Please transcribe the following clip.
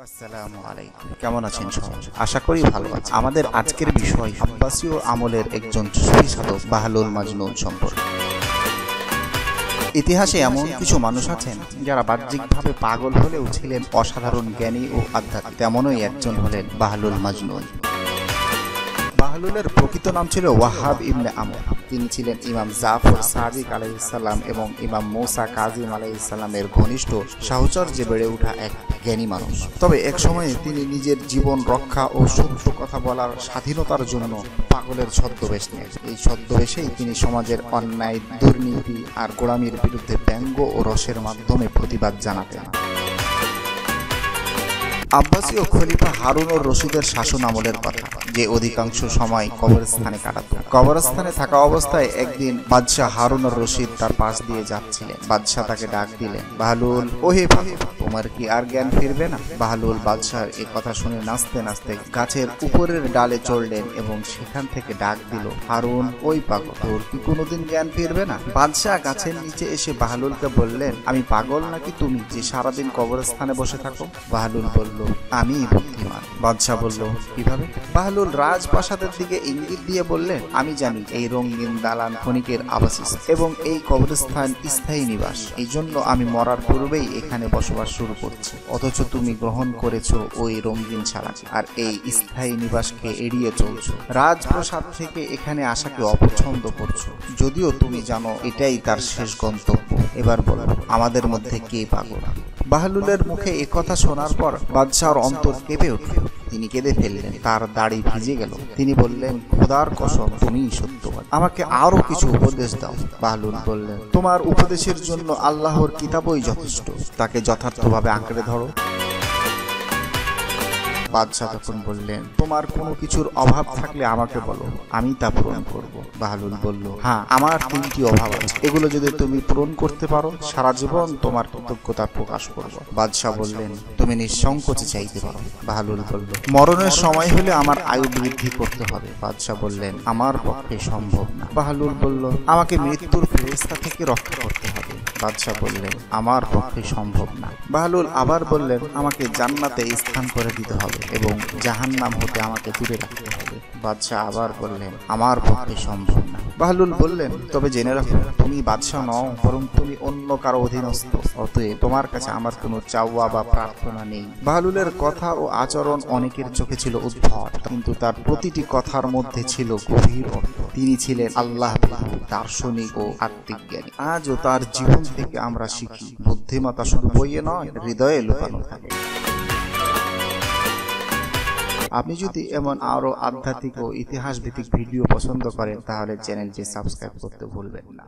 আসসালামু আলাইকুম, কেমন আছেন সবাই? আশা করি ভালো আছেন। আমাদের আজকের বিষয় আব্বাসীয় আমলের একজন সুফি সাধক বাহলুল মাজনুন সম্পর্কে। ইতিহাসে এমন কিছু মানুষ আছেন যারা বাহ্যিকভাবে পাগল হলেও ছিলেন অসাধারণ জ্ঞানী ও আধ্যাত্মিক। তেমনই একজন হলেন বাহলুল মাজনুন। বাহলুলের প্রকৃত নাম ছিল ওয়াহাব ইবনে আমর। তিনি ছিলেন ইমাম জাফর সাদিক আলাইহিস সালাম এবং ইমাম মুসা কাজিম আলাইহিস সালামের ঘনিষ্ঠ সাহচর্যে বেড়ে ওঠা এক জ্ঞানী মানুষ। তবে এক সময়ে তিনি নিজের জীবন রক্ষা ও সত্য কথা বলার স্বাধীনতার জন্য পাগলের ছদ্মবেশ নেন। এই ছদ্মবেশেই তিনি সমাজের অন্যায়, দুর্নীতি আর গোলামির বিরুদ্ধে ব্যঙ্গ ও রসের মাধ্যমে প্রতিবাদ জানাতেন। আব্বাসীয় খলিফা হারুনুর রশিদের শাসন আমলের কথা, যে অধিকাংশ সময় কবরস্থানে কাটাত। কবরস্থানে থাকা অবস্থায় একদিন বাদশাহ হারুনুর রশিদ তার পাশ দিয়ে যাচ্ছিলেন। বাদশাহ তাকে ডাক দিলেন, বাহলুল, ওহে পাগল, তোমার কি আর জ্ঞান ফিরবে না? বাহলুল বাদশাহর এই কথা শুনে নাচতে নাচতে গাছের উপরের ডালে চড়লেন এবং সেখান থেকে ডাক দিল, হারুন, ওই পাগল, তোর কি কোনোদিন জ্ঞান ফিরবে না? বাদশাহ গাছের নিচে এসে বাহলুলকে বললেন, আমি পাগল নাকি তুমি যে সারাদিন কবরস্থানে বসে থাকো? বাহলুল বলল, আমি বুদ্ধিমান। বাদশাহ বলল, কিভাবে? বাহলুল রাজপ্রাসাদের দিকে ইঙ্গিত দিয়ে বললেন, আমি জানি এই রঙিন দালান ক্ষণিকের আবাসস্থল এবং এই কবরস্থান স্থায়ী নিবাস। এই জন্য আমি মরার পূর্বেই এখানে বসবাস শুরু করছি। অথচ তুমি গ্রহণ করেছো ওই রঙিন ছাড়াকে আর এই স্থায়ী নিবাসকে এড়িয়ে চলছো। রাজপ্রাসাদ থেকে এখানে আসাকে অপছন্দ করছো, যদিও তুমি জানো এটাই তার শেষ গন্তব্য। এবার বলো, আমাদের মধ্যে কে পাগল? বাহলুলের মুখে একথা শোনার পর বাদশাহর অন্তর কেঁপে উঠল। তিনি কেঁদে ফেললেন, তার দাড়ি ভিজে গেল। তিনি বললেন, খোদার কসম, তুমিই সত্যবাদী, আমাকে আরো কিছু উপদেশ দাও। বাহলুল বললেন, তোমার উপদেশের জন্য আল্লাহর কিতাবই যথেষ্ট, তাকে যথার্থভাবে আঁকড়ে ধরো। বাদশাহ তখন বললেন, তোমার কোনো কিছুর অভাব থাকলে আমাকে বলো, আমি তা পূরণ করব। বাহলুল বলল, হ্যাঁ, আমার 3টি অভাব আছে, এগুলো যদি তুমি পূরণ করতে পারো সারা জীবন তোমার কৃতজ্ঞতা প্রকাশ করব। বাদশাহ বললেন, তুমি নিঃসংকোচে চাইতে পারো। বাহলুল বলল, মরণের সময় হলে আমার আয়ু বৃদ্ধি করতে হবে। বাদশাহ বললেন, আমার পক্ষে সম্ভব না। বাহলুল বলল, আমাকে মৃত্যুর ফেরেশতা থেকে রক্ষা করতে হবে। বাদশাহ বললেন, আমার পক্ষে সম্ভব না। বাহলুল আবার বললেন, আমাকে জান্নাতে স্থান করে দিতে হবে এবং জাহান্নাম হতে আমাকে দূরে রাখতে হবে। বাদশাহ আবার বললেন, আমার পক্ষে সম্ভব না। বাহলুল বললেন, তবে জেনে রাখো, তুমি বাদশাহ নও, বরং তুমি অন্য কারো অধীনস্থ, অতএব তোমার কাছে আমার কোনো চাওয়া বা প্রার্থনা নেই। বাহলুলের কথা ও আচরণ অনেকের চোখে ছিল উদ্ভট, কিন্তু তার প্রতিটি কথার মধ্যে ছিল গভীর অর্থ। তিনি ছিলেন আল্লাহ ভীরু, দার্শনিক ও আত্মিক জ্ঞানী। আজও তার জীবন থেকে আমরা শিখি, বুদ্ধিমত্তা শুধু বইয়ে নয়, হৃদয়ে লুকানো থাকে। আপনি যদি এমন আরো আধ্যাত্মিক ও ইতিহাস ভিত্তিক ভিডিও পছন্দ করেন তাহলে চ্যানেলটি সাবস্ক্রাইব করতে ভুলবেন না।